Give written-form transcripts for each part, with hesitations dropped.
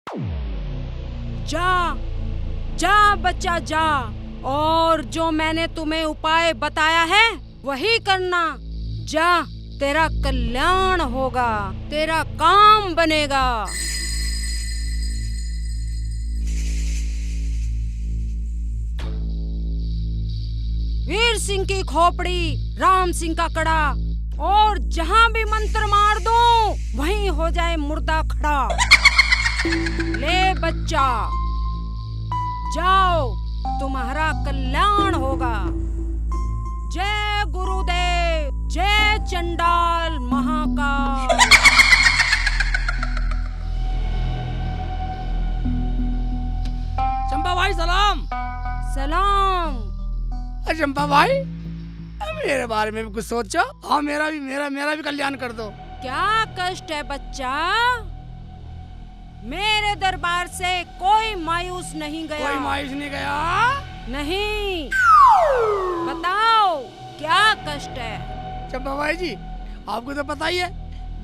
जा जा बच्चा जा, और जो मैंने तुम्हें उपाय बताया है वही करना। जा, तेरा कल्याण होगा, तेरा काम बनेगा। वीर सिंह की खोपड़ी, राम सिंह का कड़ा, और जहां भी मंत्र मार दूं वहीं हो जाए मुर्दा खड़ा। ले बच्चा, जाओ, तुम्हारा कल्याण होगा। जय गुरुदेव, जय चंडाल महाकाल। चंपा भाई सलाम। सलाम। चंपा भाई, मेरे बारे में भी कुछ सोचो। हाँ, मेरा भी कल्याण कर दो। क्या कष्ट है बच्चा? मेरे दरबार से कोई मायूस नहीं गया। कोई मायूस नहीं गया? नहीं। बताओ क्या कष्ट है? चंपा भाई जी, आपको तो पता ही है,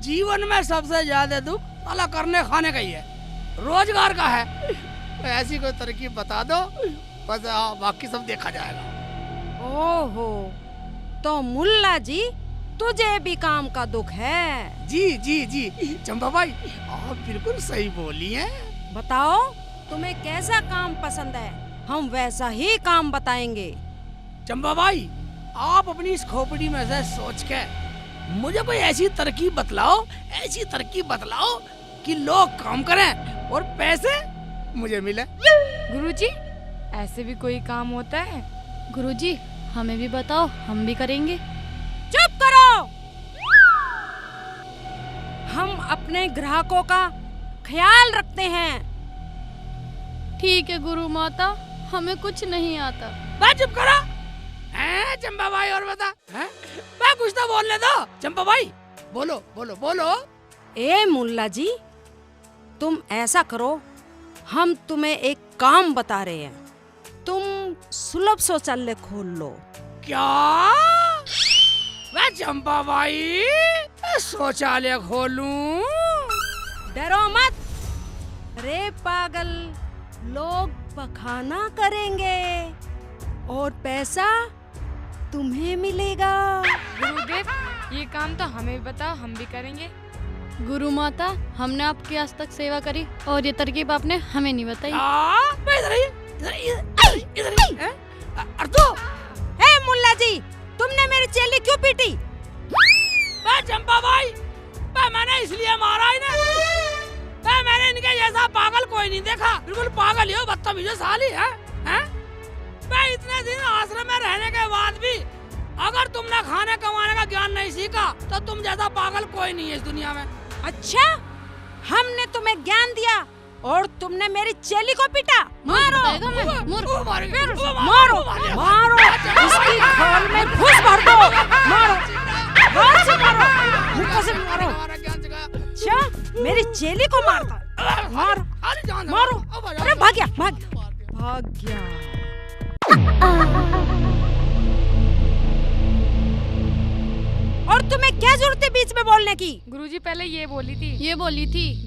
जीवन में सबसे ज्यादा दुख साला करने खाने का ही है, रोजगार का है। तो ऐसी कोई तरकीब बता दो, बस बाकी सब देखा जाएगा। ओहो, तो मुल्ला जी तुझे भी काम का दुख है? जी जी जी चंपा भाई, आप बिल्कुल सही बोली हैं। बताओ तुम्हें कैसा काम पसंद है, हम वैसा ही काम बताएंगे। चंपा भाई, आप अपनी इस खोपड़ी में से सोच के मुझे कोई ऐसी तरकीब बतलाओ, ऐसी तरकीब बतलाओ कि लोग काम करें और पैसे मुझे मिले। गुरुजी, ऐसे भी कोई काम होता है? गुरुजी, हमें भी बताओ, हम भी करेंगे। चुप करो। हम अपने ग्राहकों का ख्याल रखते हैं। ठीक है गुरु माता, हमें कुछ नहीं आता। बस चुप करो। चंपा भाई, और बता, मैं कुछ तो बोलने दो। चंपा भाई, बोलो बोलो बोलो। ए मुल्ला जी, तुम ऐसा करो, हम तुम्हें एक काम बता रहे हैं, तुम सुलभ शौचालय खोल लो। क्या? मैं चंपा भाई शौचालय खोलूं? डरो मत। रे पागल, लोग पखाना करेंगे और पैसा तुम्हें मिलेगा। गुरुदेव, ये काम तो हमें भी बताओ, हम भी करेंगे। गुरु माता, हमने आपकी आज तक सेवा करी और ये तरकीब आपने हमें नहीं बताई। मुल्ला जी, तुमने मेरी चेली क्यों पीटी? चंपा भाई, मैंने इसलिए मारा ही ना, मैंने इनके जैसा पागल कोई नहीं देखा। बिल्कुल पागल ही हो, बदतमीज साली है। मैं इतने दिन आश्रम में रहने के बाद भी अगर तुमने खाने कमाने का ज्ञान नहीं सीखा तो तुम जैसा पागल कोई नहीं है इस दुनिया में। अच्छा, हमने तुम्हें ज्ञान दिया और तुमने मेरी चेली को पीटा? मारो, मारो, मारो, इसकी खोल में घुस भर दो। मारो, जोर से मारो, मुक्का से मारो। अच्छा, मेरी चेली को मारता? मारो, मारो। अरे भाग गया, भाग गया। और तुम्हें क्या जरूरत है बीच में बोलने की? गुरुजी पहले ये बोली थी।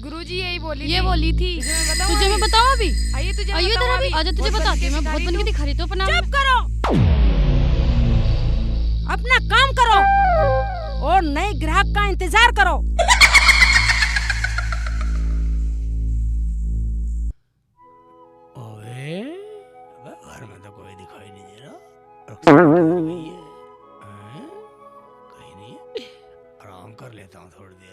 गुरुजी यही बोली थी। तुझे मैं बताऊं अभी? आइए इधर अभी, आजा तुझे बताती हूं। मैं बहुत बन के दिखा रही हूं अपना। चुप करो, अपना काम करो और नए ग्राहक का इंतजार करो। ओए, घर में तो कोई दिखाई नहीं दे रहा। आराम कर लेता हूँ थोड़ी देर।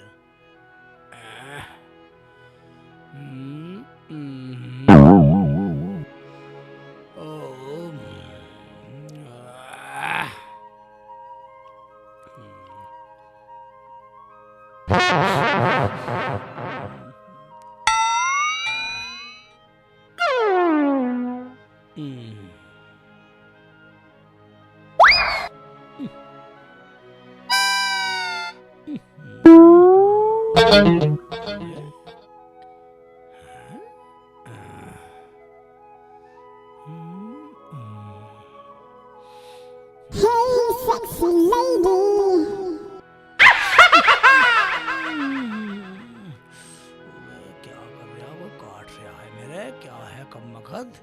Sexy lady. क्या कर रहा है वो? काट क्या है कमबख्त?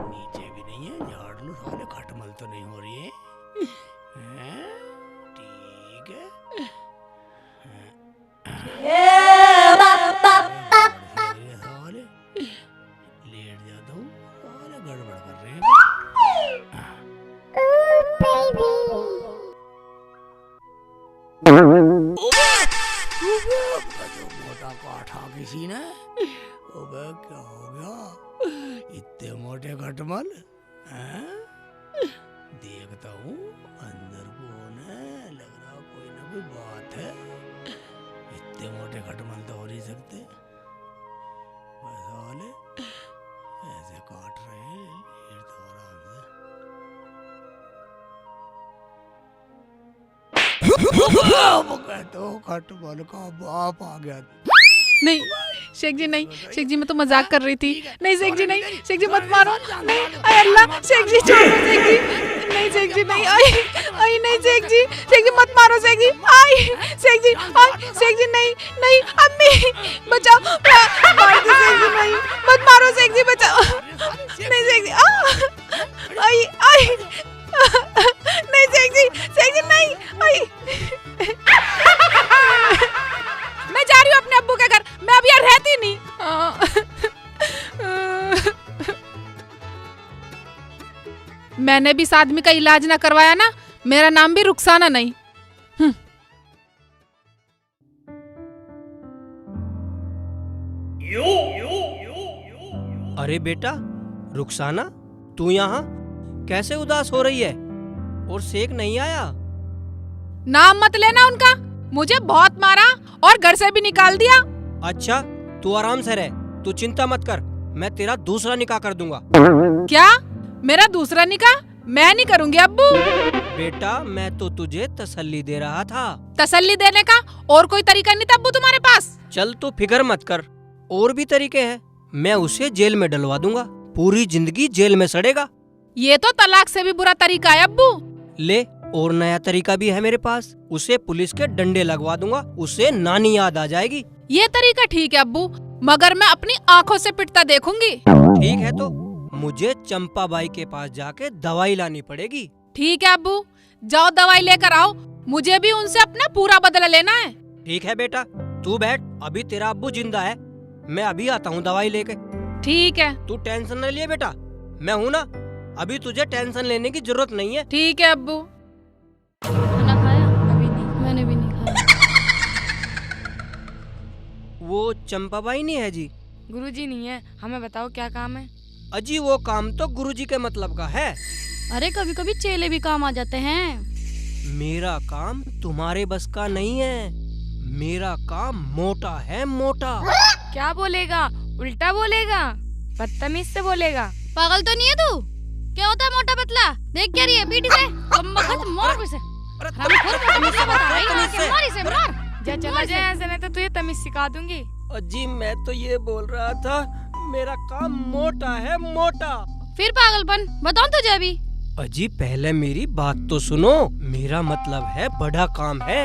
नीचे भी नहीं है, झाड़ लो साले, खटमल तो नहीं हो रही है। ठीक है। साले लेट जाता हूँ, साले गड़बड़ कर रहे हैं। मोटा काठा किसी ने। ओबे क्या हो गया? इतने मोटे खटमल हैं? देखता हूँ अंदर कौन है, लग रहा कोई ना कोई बात है। इतने मोटे खटमल तो हो नहीं सकते। बस साले ऐसे काट रहे हैं, लेट तो आराम से। तो खटमल का बाप आ गया। नहीं शेख जी नहीं, शेख जी मैं तो मजाक कर रही थी। नहीं शेख जी नहीं, शेख जी मत मारो। नहीं अरे अल्लाह, शेख जी छोड़ो शेख जी। नहीं शेख जी नहीं, आई आई नहीं शेख जी, शेख जी मत मारो शेख जी। आई शेख जी, आई शेख जी नहीं नहीं, अम्मी बचाओ, मार दो शेख जी, नहीं मत मारो शेख जी, बचाओ। नहीं शेख जी, आई आई नहीं शेख जी नहीं, आई मैं जा रही हूँ अपने अब्बू के घर, मैं अब यहाँ रहती नहीं। मैंने भी इस आदमी का इलाज ना करवाया ना, मेरा नाम भी रुखसाना नहीं। अरे बेटा रुखसाना, तू यहाँ कैसे उदास हो रही है? और शेख नहीं आया? नाम मत लेना उनका, मुझे बहुत मारा और घर से भी निकाल दिया। अच्छा तू आराम से रह, तू चिंता मत कर, मैं तेरा दूसरा निकाह कर दूंगा। क्या मेरा दूसरा निकाह? मैं नहीं करूंगी अब्बू। बेटा मैं तो तुझे तसल्ली दे रहा था। तसल्ली देने का और कोई तरीका नहीं था अब्बू तुम्हारे पास? चल तू फिक्र मत कर, और भी तरीके हैं। मैं उसे जेल में डलवा दूंगा, पूरी जिंदगी जेल में सड़ेगा। ये तो तलाक से भी बुरा तरीका है अब्बू। ले और नया तरीका भी है मेरे पास, उसे पुलिस के डंडे लगवा दूंगा, उसे नानी याद आ जाएगी। ये तरीका ठीक है अब्बू, मगर मैं अपनी आँखों से पिटता देखूंगी। ठीक है तो मुझे चंपा बाई के पास जाके दवाई लानी पड़ेगी। ठीक है अब्बू, जाओ दवाई लेकर आओ, मुझे भी उनसे अपना पूरा बदला लेना है। ठीक है बेटा, तू बैठ, अभी तेरा अब्बू जिंदा है, मैं अभी आता हूँ दवाई लेके। ठीक है। तू टेंशन न लिए बेटा, मैं हूँ ना, अभी तुझे टेंशन लेने की जरूरत नहीं है। ठीक है अब्बू। खाना खाया? अभी नहीं, मैंने भी नहीं खाया। वो चंपा बाई नहीं है जी? गुरुजी नहीं है, हमें बताओ क्या काम है? अजी वो काम तो गुरुजी के मतलब का है। अरे कभी कभी चेले भी काम आ जाते हैं। मेरा काम तुम्हारे बस का नहीं है, मेरा काम मोटा है, मोटा। क्या बोलेगा? उल्टा बोलेगा, बदतमीज से बोलेगा। पागल तो नहीं है तू? क्या होता है मोटा पतला? देख क्या रही है पीठी से? कमबख्त मोर से। हम खुद तमीज से बता रही हूं कि मोरी से मोर। जा चला जा ऐसे, नहीं तो तुझे तमीज सिखा दूंगी। अजी मैं तो ये बोल रहा था, मेरा काम मोटा है, मोटा। फिर पागलपन बताऊं तुझे अभी? अजी पहले मेरी बात तो सुनो, मेरा मतलब है बड़ा काम है।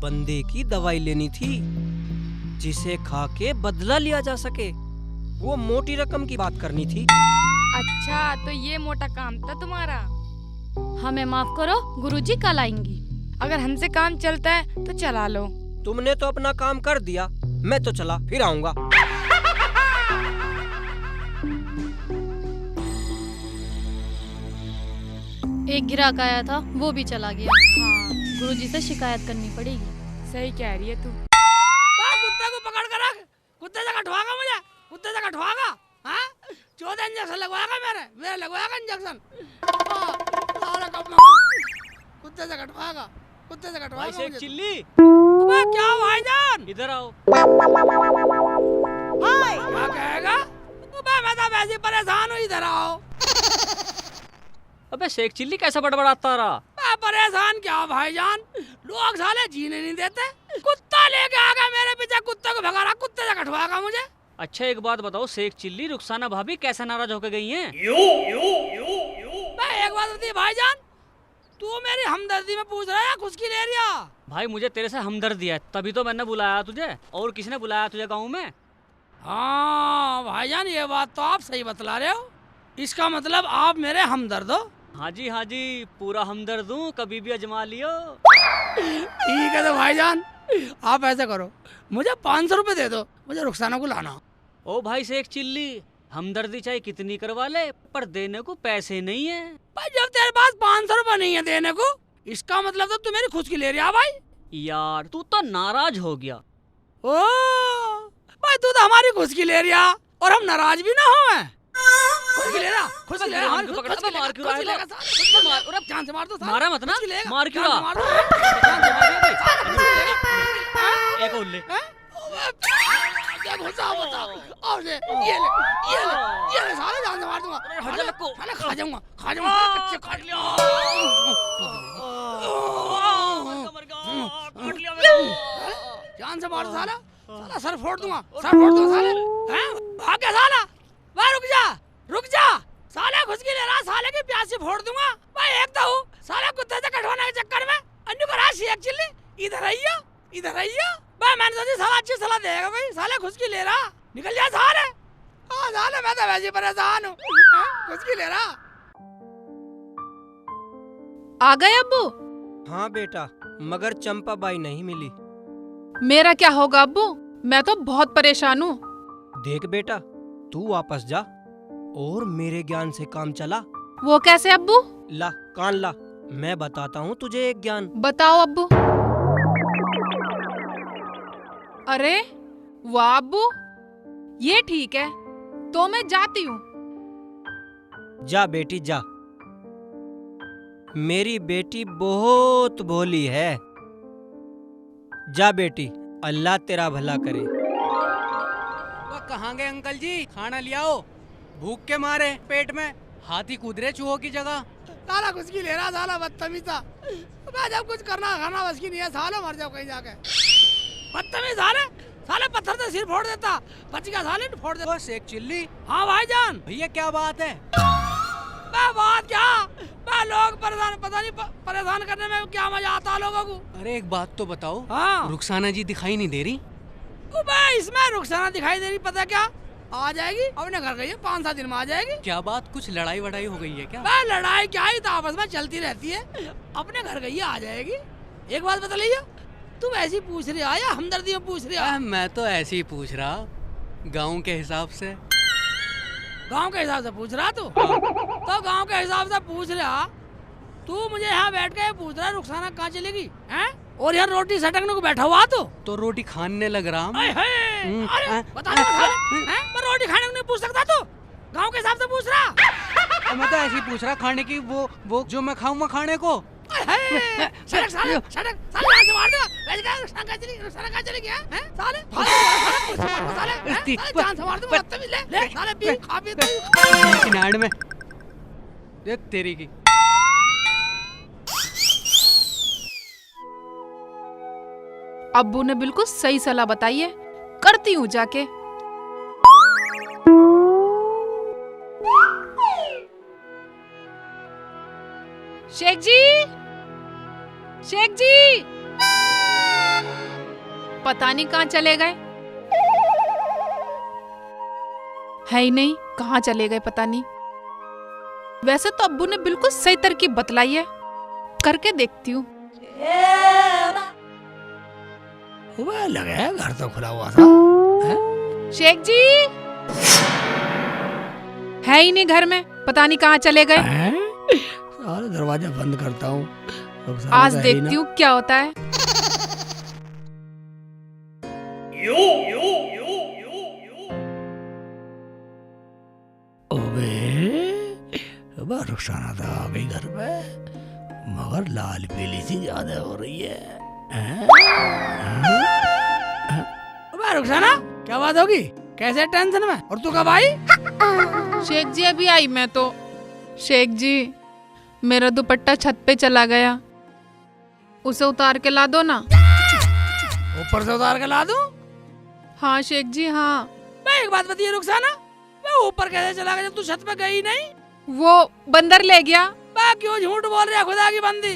बंदे की दवाई लेनी थी जिसे खा के बदला लिया जा सके, वो मोटी रकम की बात करनी थी। अच्छा तो ये मोटा काम था तुम्हारा? हमें माफ करो, गुरुजी कल आएंगी। अगर हमसे काम चलता है तो चला लो। तुमने तो अपना काम कर दिया, मैं तो चला, फिर आऊंगा। एक ग्राहक आया था, वो भी चला गया। हाँ, गुरुजी से शिकायत करनी पड़ेगी। सही कह रही है तू। कुत्ते को पकड़ कर रख, कुत्ते से कटवाएगा मुझे, कुत्ते से कटवाएगा। हाँ 14 इंजेक्शन लगवाएगा, मेरे लगवाएगा इंजेक्शन। कुत्ते से कटवाएगा, कुत्ते से कटवाएगा मुझे। चिल्ली क्या भाईजान, इधर आओ। क्या कहेगा? मैं तो वैसे परेशान हूँ, इधर आओ। अबे शेख चिल्ली कैसा बड़बड़ाता रहा? मैं परेशान क्या भाईजान, लोग साले जीने नहीं देते। कुत्ता लेके आ गया मेरे पीछे, कुत्ते को भगा रहा, कुत्ते से कटवाएगा मुझे। अच्छा एक बात बताओ, शेख चिल्ली रुखसाना भाभी कैसे नाराज होकर गई हैं? मैं एक बात बताइए भाईजान, तू मेरी हमदर्दी में पूछ रहा है या खुशकी ले रहा? भाई मुझे तेरे से हमदर्दी है, तभी तो मैंने बुलाया तुझे। और किसने बुलाया तुझे गाँव में? हाँ भाईजान, ये बात तो आप सही बतला रहे हो। इसका मतलब आप मेरे हमदर्द हो। हाँ जी, पूरा हमदर्द हूँ, कभी भी अजमा लियो। ठीक है तो भाईजान, आप ऐसा करो, मुझे 500 रुपए दे दो, मुझे रुखसाना को लाना। ओ भाई शेख चिल्ली, हमदर्दी चाहे कितनी करवा ले, पर देने को पैसे नहीं है। भाई जब तेरे पास 500 रुपए नहीं है देने को, इसका मतलब तो तू मेरी खुद की ले रहा भाई। यार तू तो नाराज हो गया। ओ भाई, तू तो हमारी खुद की ले रहा और हम नाराज भी ना हो। खुद की ले रहा, खुद की ले रहा, हमारी खुद की ले रहा, मार क्यों खुद की ले रहा रहा, है? खुद की जान से मार दो, मारा मत ना, खुद की लेगा, मार क्यों जान से रहा? मार दो, जान से मार दो, खुद की लेगा। एक और ले। क्या बताओ और ये ले साले, जान से मार दूंगा। हट जा लक्को। साले खा जाऊंगा कच्चे खा लिया। जान से मार दो साला, साला सर फोड़ दूंगा साले। हैं भाग गया साला। भाई रुक जा साले, घुस की ले रहा, साले की प्यास से फोड़ दूंगा। भाई एक तो हूँ साले, कुत्ते से कटवाने के चक्कर में अन्नू को राशि एक चिल्ली इधर आइया। भाई मैंने सोची साला अच्छी सलाह देगा भाई, साले घुस की ले रहा, निकल जा साले। हाँ साले, मैं तो वैसे परेशान हूँ, घुस की ले रहा। आ गए अब्बू? हाँ बेटा, मगर चंपा बाई नहीं मिली। मेरा क्या होगा अब्बू, मैं तो बहुत परेशान हूँ। देख बेटा, तू वापस जा और मेरे ज्ञान से काम चला। वो कैसे अब्बू? ला कान ला, मैं बताता हूँ तुझे एक ज्ञान। बताओ अब्बू। अरे वाह अब्बू, ये ठीक है, तो मैं जाती हूँ। जा बेटी जा, मेरी बेटी बहुत भोली है। जा बेटी, अल्लाह तेरा भला करे। वो कहाँ गए अंकल जी? खाना लियाओ, भूख के मारे पेट में हाथी कूद रहे चूहों की जगह। साला घुस की ले रहा, साला बदतमीज़। मैं जब कुछ करना खाना बस की नहीं है, साला मर जाओ कहीं जाके। बदतमीज साले पत्थर से सिर फोड़ देता, बच गया साले, फोड़ देता। शेख चिल्ली, हाँ भाईजान। भैया क्या बात है? बात क्या, लोग परेशान करने में क्या मजा आता है लोगों को। अरे एक बात तो बताओ, हाँ रुखसाना जी दिखाई नहीं दे रही? इसमें रुखसाना दिखाई दे रही, पता क्या आ जाएगी, अपने घर गई है, 5-7 दिन में आ जाएगी। क्या बात, कुछ लड़ाई वड़ाई हो गई है क्या? लड़ाई क्या ही तो आपस में चलती रहती है, अपने घर गई है, आ जाएगी। एक बात बता लीजिए, तुम ऐसी पूछ रही या हमदर्दी में पूछ रही? मैं तो ऐसे ही पूछ रहा, गाँव के हिसाब से। गांव के हिसाब से पूछ रहा तू? तो गांव के हिसाब से पूछ रहा तू, मुझे यहाँ बैठ के पूछ रहा रुखसाना कहाँ चलेगी हैं? और यहाँ रोटी सटकने को बैठा हुआ तो रोटी खाने लग रहा हूँ। अरे बता दो हैं? मैं रोटी खाने को नहीं पूछ सकता तू, गांव के हिसाब से पूछ रहा। मैं तो ऐसे ही पूछ रहा, खाने की वो जो मैं खाऊंगा खाने को। सड़क साले यहाँ से मार दो, वैसे क्या रुखसाना कहाँ चलेगी हैं? साले जान से मार दो, बदतमीज। ले साले पी खा पी किनाड़ में देख तेरी की। अब्बू ने बिल्कुल सही सलाह बताई है, करती हूँ जाके। शेख जी पता नहीं कहाँ चले गए, है ही नहीं, कहाँ चले गए पता नहीं। वैसे तो अब्बू ने बिल्कुल सही तरकीब बतलाई है, करके देखती हूँ। लगा है घर तो खुला हुआ था। शेख जी है ही नहीं घर में, पता नहीं कहाँ चले गए। सारे दरवाजा बंद करता हूँ, आज देखती हूँ क्या होता है। रुखसाना तो आ गई घर पे, मगर लाल पीली सी ज्यादा हो रही है। रुखसाना क्या बात होगी, कैसे टेंशन में, और तू कब आई? शेख जी अभी आई मैं तो। शेख जी मेरा दुपट्टा छत पे चला गया, उसे उतार के ला दो ना। ऊपर से उतार के ला दूं? हाँ शेख जी हाँ। मैं एक बात बताइए रुखसाना, मैं ऊपर कैसे चला गया जब तू छत पे गई नहीं? वो बंदर ले गया। बा क्यों झूठ बोल रहा खुदा की बंदी?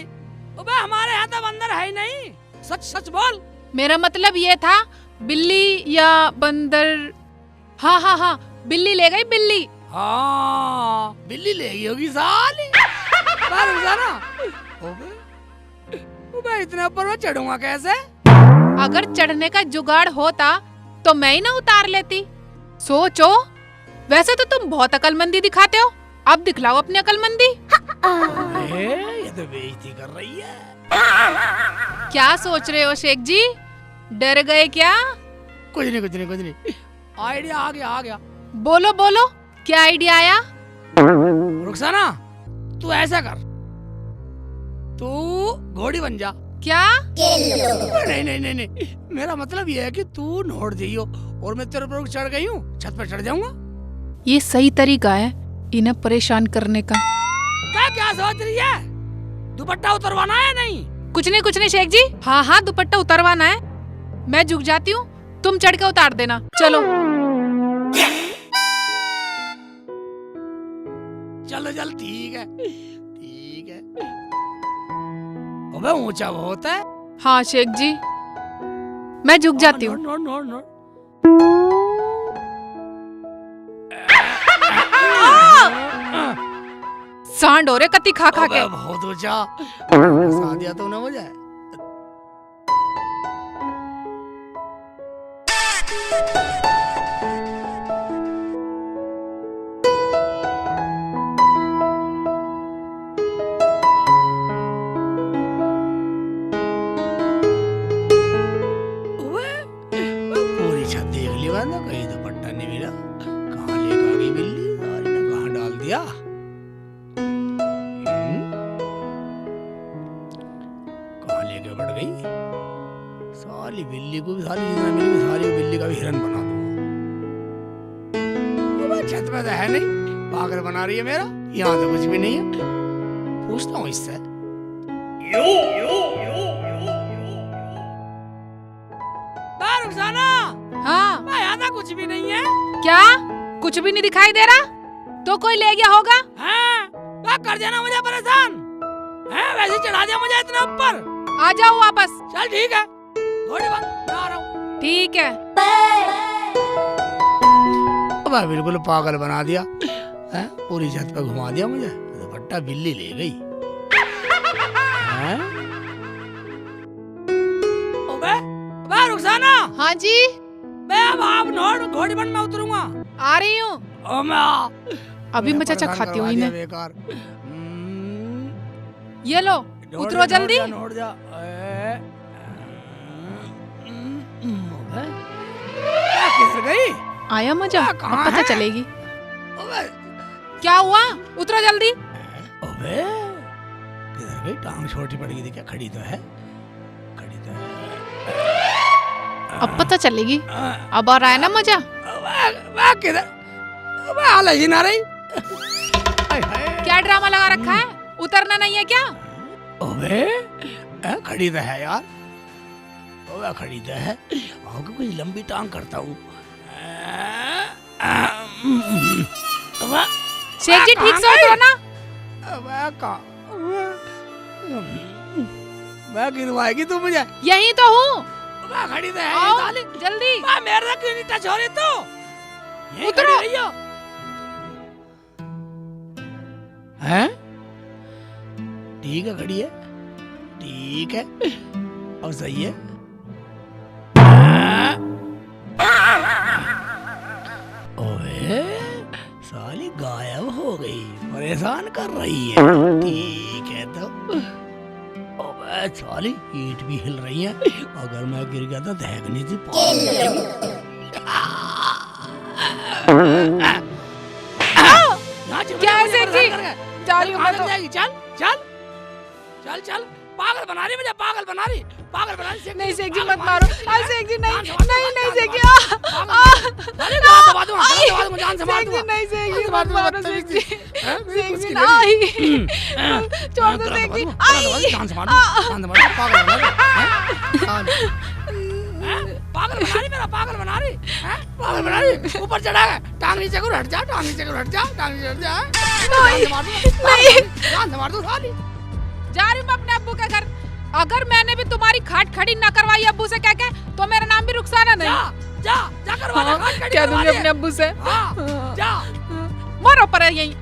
बा हमारे यहाँ तो बंदर है ही नहीं, सच सच बोल। मेरा मतलब ये था बिल्ली या बंदर हाँ हाँ हाँ, बिल्ली ले गई बिल्ली। हाँ बिल्ली ले गई होगी साली। रुक जा ना। मैं इतने ऊपर में चढ़ूंगा कैसे? अगर चढ़ने का जुगाड़ होता तो मैं ही ना उतार लेती। सोचो, वैसे तो तुम बहुत अकलमंदी दिखाते हो, अब दिखलाओ अपनी अकलमंदी। ये तो बेइज्जती कर रही है। क्या सोच रहे हो शेख जी, डर गए क्या? कुछ नहीं। आइडिया आ गया। बोलो बोलो, क्या आइडिया आया? रुखसाना, तू ऐसा कर, तू घोड़ी बन जा। क्या? नहीं, मेरा मतलब ये है कि तू नोट जाइयो और मैं तेरे ऊपर चढ़ गई हूँ, छत पर चढ़ जाऊंगा। ये सही तरीका है इन्हें परेशान करने का। क्या सोच रही है? दुपट्टा उतरवाना है? नहीं कुछ नहीं शेख जी। हाँ हाँ, दुपट्टा उतरवाना है। मैं झुक जाती हूँ, तुम चढ़ के उतार देना। चलो चल, ठीक है। अबे ऊंचा बहुत है। हाँ शेख जी, मैं झुक जाती हूँ। नोट। सांड हो रे कति खा के। बहुत ऊंचा। दिया तो ना मुझे। पूरी छत देख ली मैंने, कहीं दुपट्टा नहीं मिला। कहाँ लेकर गई बिल्ली? कहाँ डाल दिया? कहाँ लेके बढ़ गई साली? बिल्ली को भी साली जितना मिली, साली को बिल्ली का भी हिरन बना दूंगा। छत में तो है नहीं, पागल बना रही है मेरा। यहाँ तो कुछ भी नहीं है। पूछता हूँ इससे। रुखसाना, हाँ यहाँ तो कुछ भी नहीं है। क्या? कुछ भी नहीं दिखाई दे रहा? तो कोई ले गया होगा। हाँ, कर देना मुझे परेशान। वैसे चढ़ा दिया मुझे इतना ऊपर। आ जाओ वापस। चल ठीक है, घोड़ी बन, मैं आ रहा हूँ। ठीक है। अब बिल्कुल पागल बना दिया है, पूरी छत पे घुमा दिया मुझे। दुपट्टा बिल्ली ले गई। रुखसाना, हाँ जी, मैं अब आप नोट घोड़ी बन में उतरूंगा। आ रही हूँ। अभी मैं चाचा खाती हूँ इन्हें। बेकार। ये लो, उतरो जल्दी। नोट जा। किधर गई? आया मजा, अब कहाँ पता है? चलेगी। क्या हुआ? उतरो जल्दी। अबे किधर गई? टांग छोटी पड़ गई थी क्या? खड़ी तो है। अब पता चलेगी। अब आ रहा है ना मजा। किधर? हाल ही ना रही। क्या ड्रामा लगा रखा है? उतरना नहीं है क्या? अबे खड़ी तो है यार। खड़ी तो है। कुछ लंबी टांग करता हूँ। शेख जी ठीक से उतरो ना। गिरवाएगी तू मुझे? यही तो हूँ। खड़ी तो है आओ, साली। जल्दी। मेरे से क्यों नहीं टच हो रही तू? उतरो। हैं? ठीक है, खड़ी है। ठीक है, अब सही है। ओए साली गायब हो गई, परेशान कर रही है। ठीक है तो ओए साली ईंट भी हिल रही है। अगर मैं गिर गया तो दहकनी थी। क्या है शेख जी? जा रही हूँ मैं तो। चल चल चल चल। पागल बना रही मुझे, पागल बना रही। नहीं शेख जी मत मारो। शेख जी नहीं शेख जी। नहीं शेख जी मत मारो। शेख जी नहीं, छोड़ दो शेख जी। पागल बना रही। ऊपर चढ़ा है, टांग नीचे को हट जा, टांग नीचे को हट जा, टांग नीचे हट जा। नहीं मार दो साली। जा रही हूँ मैं अपने अब्बू के घर। अगर मैंने भी तुम्हारी खाट खड़ी न करवाई अब्बू से कह के, तो मेरा नाम भी रुखसाना नहीं। जा जा करवा दे खाट क्या दूंगी अपने अब्बू से? हाँ जा मारो पर यहीं।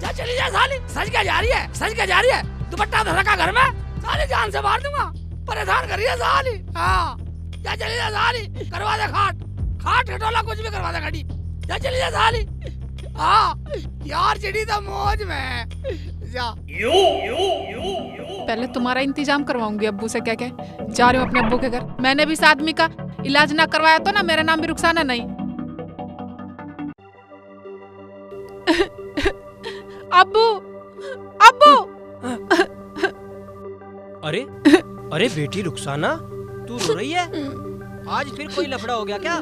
जा चली जा साली, सज के जा रही है, सज के जा रही है, दुपट्टा धरका घर में, साली जान से मार दूंगा, परेशान कर रही है साली। हाँ जा चली जा साली, करवा दे खाट खाट खटोला कुछ भी करवा दे खड़ी, जा चली जा साली। हाँ यार चिड़ी तो मौज में जा। पहले तुम्हारा इंतजाम करवाऊंगी अब्बू से कह के। जा रही हूँ अपने अब्बू के घर। मैंने भी इस आदमी का इलाज ना करवाया तो ना मेरा नाम भी रुखसाना नहीं। अब्बू अब्बू। अरे अरे बेटी रुखसाना, तू रो रही है? आज फिर कोई लफड़ा हो गया क्या?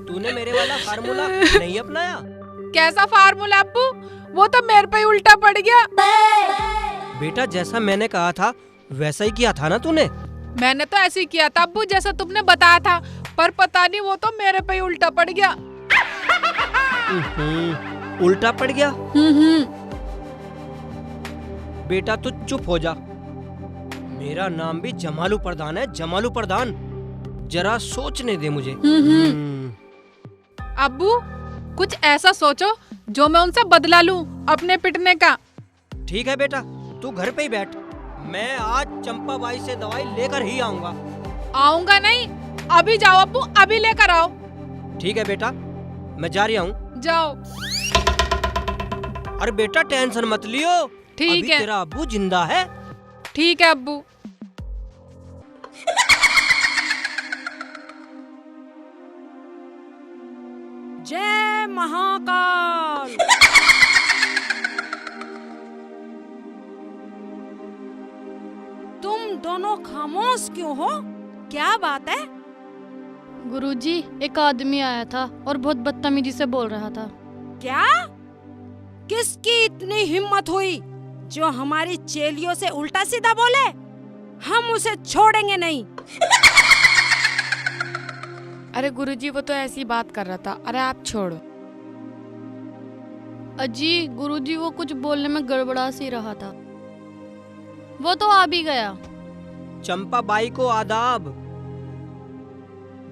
तूने मेरे वाला फार्मूला नहीं अपनाया? कैसा फार्मूला अब्बू? वो तो मेरे पे ही उल्टा पड़ गया। बेटा जैसा मैंने कहा था वैसा ही किया था ना तूने? मैंने तो ऐसे ही किया था अब्बू जैसा तुमने बताया था, पर पता नहीं वो तो मेरे पे ही उल्टा पड़ गया। उल्टा पड़ गया? बेटा तू चुप हो जा। मेरा नाम भी जमालू प्रधान है, जमालू प्रधान। जरा सोचने दे मुझे। अब्बू कुछ ऐसा सोचो जो मैं उनसे बदला लूं अपने पिटने का। ठीक है बेटा, तू घर पे ही बैठ। मैं आज चंपा बाई से दवाई लेकर ही आऊंगा। आऊंगा नहीं, अभी जाओ अब्बू, अभी लेकर आओ। ठीक है बेटा, मैं जा रहा हूँ। जाओ। अरे बेटा टेंशन मत लियो, ठीक है। तेरा अब्बू जिंदा है। ठीक है अब्बू। जय महाकाल। तुम दोनों खामोश क्यों हो? क्या बात है? गुरुजी, एक आदमी आया था और बहुत बदतमीजी से बोल रहा था। क्या? किसकी इतनी हिम्मत हुई जो हमारी चेलियों से उल्टा सीधा बोले? हम उसे छोड़ेंगे नहीं। अरे गुरुजी, वो तो ऐसी बात कर रहा था। अरे आप छोड़ो। अजी गुरुजी, वो कुछ बोलने में गड़बड़ा सी रहा था। वो तो आ भी गया। चंपा बाई को आदाब।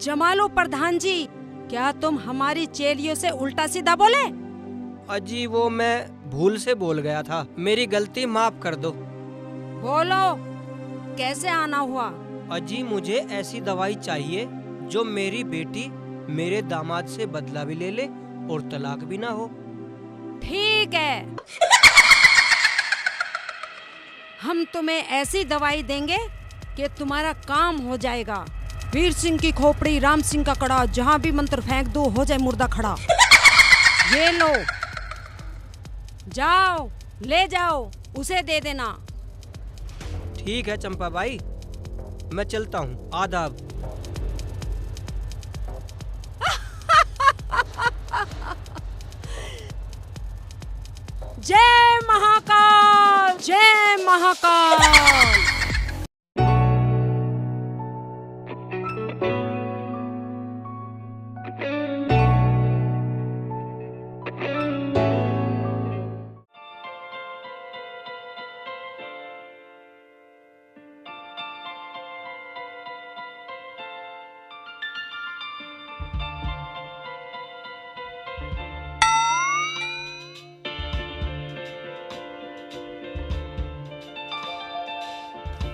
जमालो प्रधान जी, क्या तुम हमारी चेलियों से उल्टा सीधा बोले? अजी वो मैं भूल से बोल गया था, मेरी गलती माफ कर दो। बोलो, कैसे आना हुआ? अजी मुझे ऐसी दवाई चाहिए जो मेरी बेटी मेरे दामाद से बदला भी ले ले और तलाक भी ना हो। ठीक है, हम तुम्हें ऐसी दवाई देंगे कि तुम्हारा काम हो जाएगा। वीर सिंह की खोपड़ी, राम सिंह का कड़ा, जहां भी मंत्र फेंक दो हो जाए मुर्दा खड़ा। ये लो, जाओ ले जाओ, उसे दे देना। ठीक है चंपा बाई, मैं चलता हूँ। आदाब। जय महाकाल, जय महाकाल।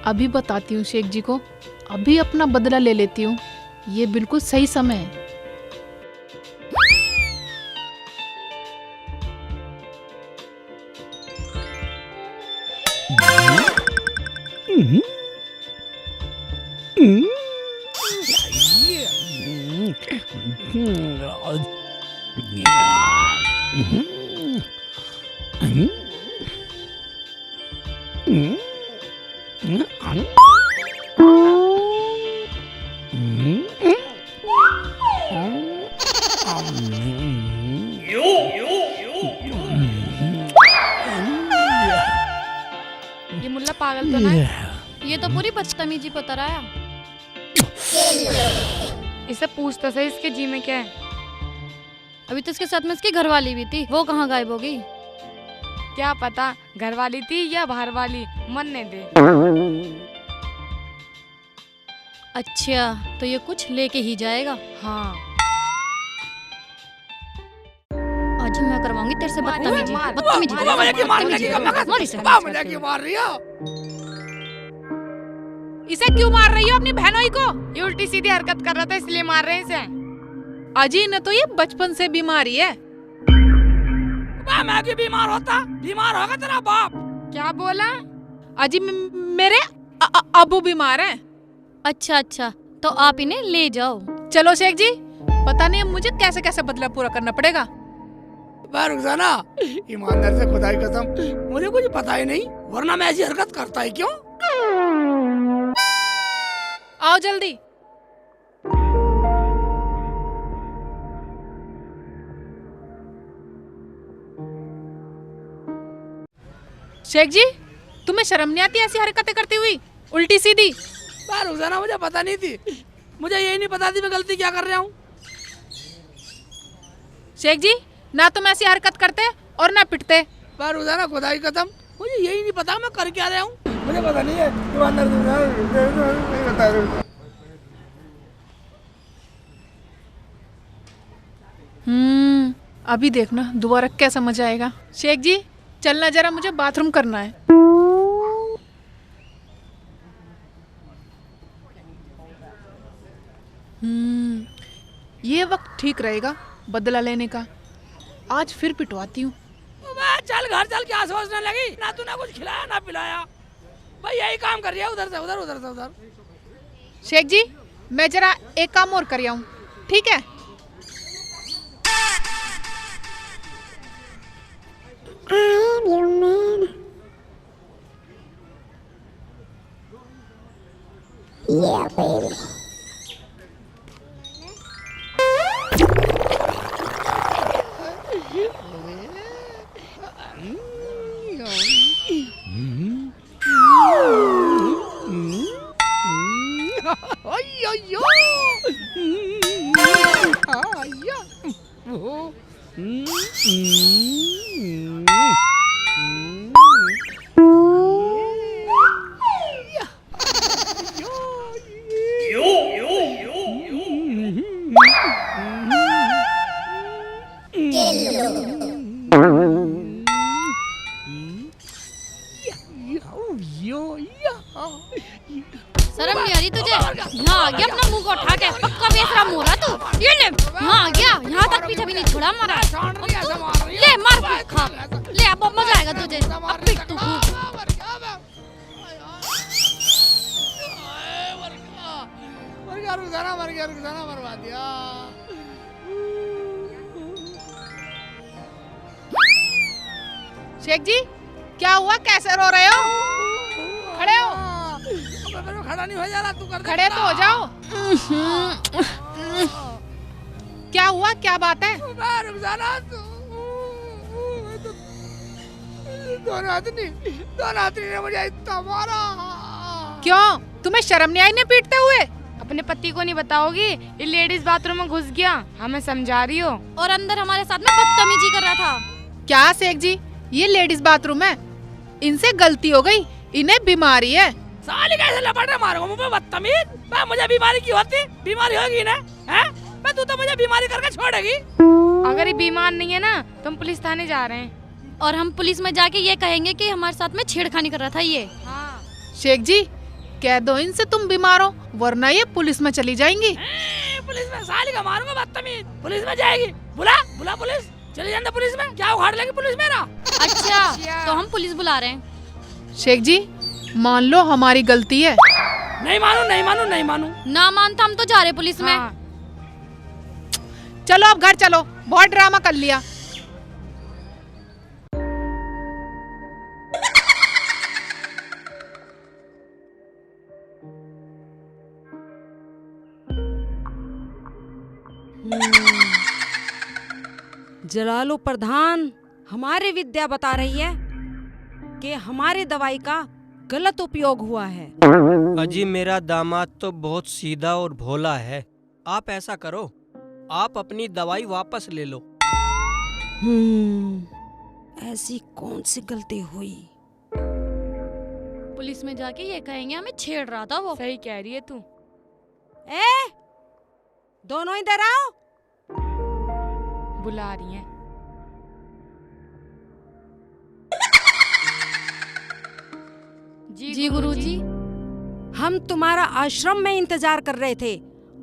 अभी बताती हूँ शेख जी को, अभी अपना बदला ले लेती हूँ। ये बिल्कुल सही समय है। ये मुल्ला पागल तो नहीं? ये तो पूरी बदतमीजी पे उतर आया। इसे पूछ तो सही, इसके जी में क्या है? अभी तो इसके साथ में इसकी घरवाली भी थी, वो कहाँ गायब हो गई? क्या पता घरवाली थी या बाहर वाली, मन ने दे। अच्छा, तो ये कुछ लेके ही जाएगा। हाँ आज मैं करवाऊंगी तेरे से बदतमीजी। मार, बदतमीजी वाह, मुझे क्यों मारने लगी? मार इसे। वाह, मुझे क्यों मार रही हो? इसे क्यों मार रही हो अपनी बहनोई को? ये उल्टी सीधी हरकत कर रहा था इसलिए मार रहे हैं इसे। अजी न तो ये बचपन से बीमारी है। वाह, मैं क्यों बीमार होता? बीमार होगा तेरा बाप। क्या बोला? अजी मेरे अबू बीमार हैं। अच्छा अच्छा, तो आप इन्हें ले जाओ। चलो शेख जी, पता नहीं अब मुझे कैसे कैसे बदला पूरा करना पड़ेगा। वाह रुखसाना, ईमानदार से खुदा की कसम मुझे कुछ पता ही नहीं, वरना मैं ऐसी हरकत करता ही क्यों? आओ जल्दी। शेख जी, तुम्हें शर्म नहीं आती ऐसी हरकतें करती हुई, उल्टी सीधी? वाह रुखसाना, मुझे पता नहीं थी, मुझे यही नहीं पता थी मैं गलती क्या कर रहा हूँ। शेख जी, ना तुम ऐसी हरकत करते और ना पिटते। वाह रुखसाना, खुदा की कसम मुझे यही नहीं पता मैं कर क्या रहा हूँ, मुझे पता नहीं है। ईमानदार नहीं बता रहा। अभी देखना दोबारा कैसा मजा आएगा। शेख जी चलना, जरा मुझे बाथरूम करना है। ये वक्त ठीक रहेगा बदला लेने का। आज फिर पिटवाती हूँ। चल घर चल, क्या सोचने लगी? ना तूने कुछ खिलाया ना पिलाया, भाई यही काम कर रही है, उधर से उधर उधर से उधर। शेख जी, मैं जरा एक काम और कर आऊँ, ठीक है? I am your man. Yeah, baby. शर्म नहीं आ रही तुझे? यहाँ आ गया अपना मुंह को उठा के, पक्का बेशरम हो रहा तू। ये ले, यहाँ आ गया, यहाँ तक पीछा भी नहीं छोड़ा हमारा। ले मार पीट खा, ले अब मजा आएगा तुझे, अब पीट तू खूब। मर गया रुखसाना, मरवा दिया। शेख जी क्या हुआ, कैसे रो रहे हो? खड़े हो। मैं खड़ा नहीं हो जा रहा, तू कर दे। खड़े तो हो जाओ। क्या हुआ, क्या बात है? रुखसाना, दोनों आदमी ने मुझे इतना मारा। क्यों, तुम्हें शर्म नहीं आई ने पीटते हुए? अपने पति को नहीं बताओगी? ये लेडीज बाथरूम में घुस गया, हमें समझा रही हो, और अंदर हमारे साथ में बदतमीजी कर रहा था। क्या शेख जी, ये लेडीज बाथरूम है, इनसे गलती हो गई, इन्हें बीमारी है। साली कैसे लपट रहा मारो मुझे, बदतमीज। मैं मुझे बीमारी की होती? बीमारी होगी ना, हैं? मैं तू तो मुझे बीमारी करके छोड़ेगी। अगर ये बीमार नहीं है ना तो हम पुलिस थाने जा रहे हैं, और हम पुलिस में जाके ये कहेंगे कि हमारे साथ में छेड़खानी कर रहा था ये। हाँ। शेख जी कह दो इनसे तुम बीमार हो, वरना ये पुलिस में चली जाएंगी। पुलिस में साली का मारूंगा, बदतमीज। पुलिस में जाएगी, बुला बुला पुलिस, चली जाना पुलिस में। क्या उखाड़ लेगी पुलिस मेरा? अच्छा तो हम पुलिस बुला रहे हैं। शेख जी मान लो हमारी गलती है। नहीं मानू नहीं मानू नहीं मानू। ना मानता हम तो जा रहे पुलिस में। हाँ। चलो अब घर चलो, बहुत ड्रामा कर लिया। जलालो प्रधान, हमारी विद्या बता रही है कि हमारी दवाई का गलत उपयोग हुआ है। अजी मेरा दामाद तो बहुत सीधा और भोला है। आप ऐसा करो, आप अपनी दवाई वापस ले लो। ऐसी कौन सी गलती हुई? पुलिस में जाके ये कहेंगे हमें छेड़ रहा था वो। सही कह रही है तू। ए, दोनों इधर आओ। बुला रही हैं। जी गुरुजी। हम तुम्हारा आश्रम में इंतजार कर रहे थे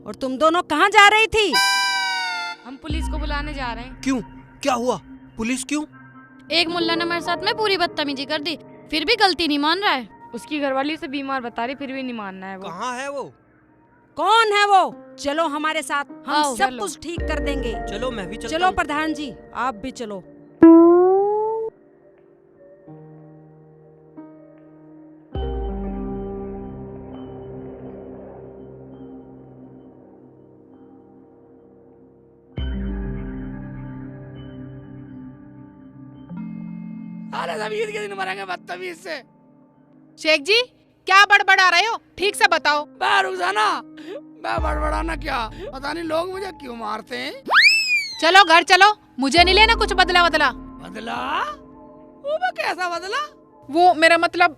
और तुम दोनों कहाँ जा रही थी? हम पुलिस को बुलाने जा रहे हैं। क्यों? क्या हुआ? पुलिस क्यों? एक मुल्ला ने मेरे साथ में पूरी बदतमीजी कर दी, फिर भी गलती नहीं मान रहा है। उसकी घरवाली से बीमार बता रही, फिर भी नहीं मानना है वो। कहाँ है वो? कौन है वो? चलो हमारे साथ, हम आओ, सब चलो। कुछ ठीक कर देंगे। चलो मैं भी चलता चलो हूँ। प्रधान जी, आप भी चलो। अरे सब ईद के दिन मरेंगे बदतमीज से। शेख जी क्या बड़बड़ा रहे हो? ठीक से बताओ। मैं रुखसाना, मैं बड़बड़ाना क्या, पता नहीं लोग मुझे क्यों मारते हैं। चलो घर चलो, मुझे नहीं लेना कुछ बदला बदला। बदला? वो मैं कैसा बदला? वो मेरा मतलब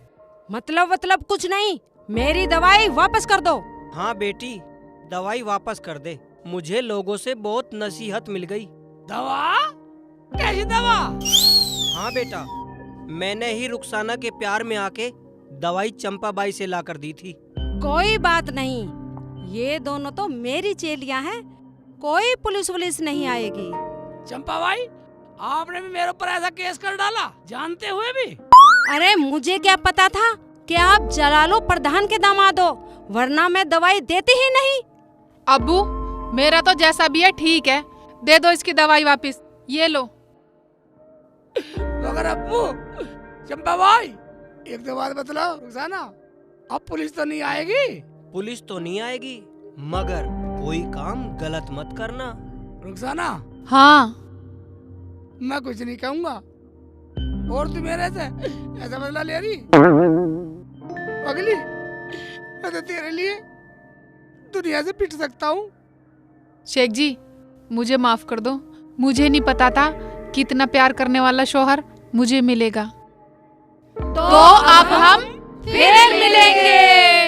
मतलब कुछ नहीं, मेरी दवाई वापस कर दो। हाँ बेटी, दवाई वापस कर दे। मुझे लोगों से बहुत नसीहत मिल गई। दवा? कैसी दवा? हाँ बेटा, मैंने ही रुखसाना के प्यार में आके दवाई चंपाबाई से ला कर दी थी। कोई बात नहीं, ये दोनों तो मेरी चेलियां हैं, कोई पुलिस वुलिस नहीं आएगी। चंपा भाई, आपने भी मेरे ऊपर ऐसा केस कर डाला जानते हुए भी? अरे मुझे क्या पता था कि आप जलालो प्रधान के दामाद हो, वरना मैं दवाई देती ही नहीं। अब्बू मेरा तो जैसा भी है ठीक है, दे दो इसकी दवाई वापस। ये लो। मगर अब्बू, चंपा भाई, एक दो बात बतलाओ रुखसाना, अब पुलिस तो नहीं आएगी? पुलिस तो नहीं आएगी, मगर कोई काम गलत मत करना। रुखसाना, हाँ मैं कुछ नहीं कहूँगा, और तू मेरे से ऐसा बदला ले रही? अगली, मैं तो तेरे लिए दुनिया से पिट सकता हूँ। शेख जी मुझे माफ कर दो, मुझे नहीं पता था कि इतना प्यार करने वाला शौहर मुझे मिलेगा। तो अब हम फिर मिलेंगे।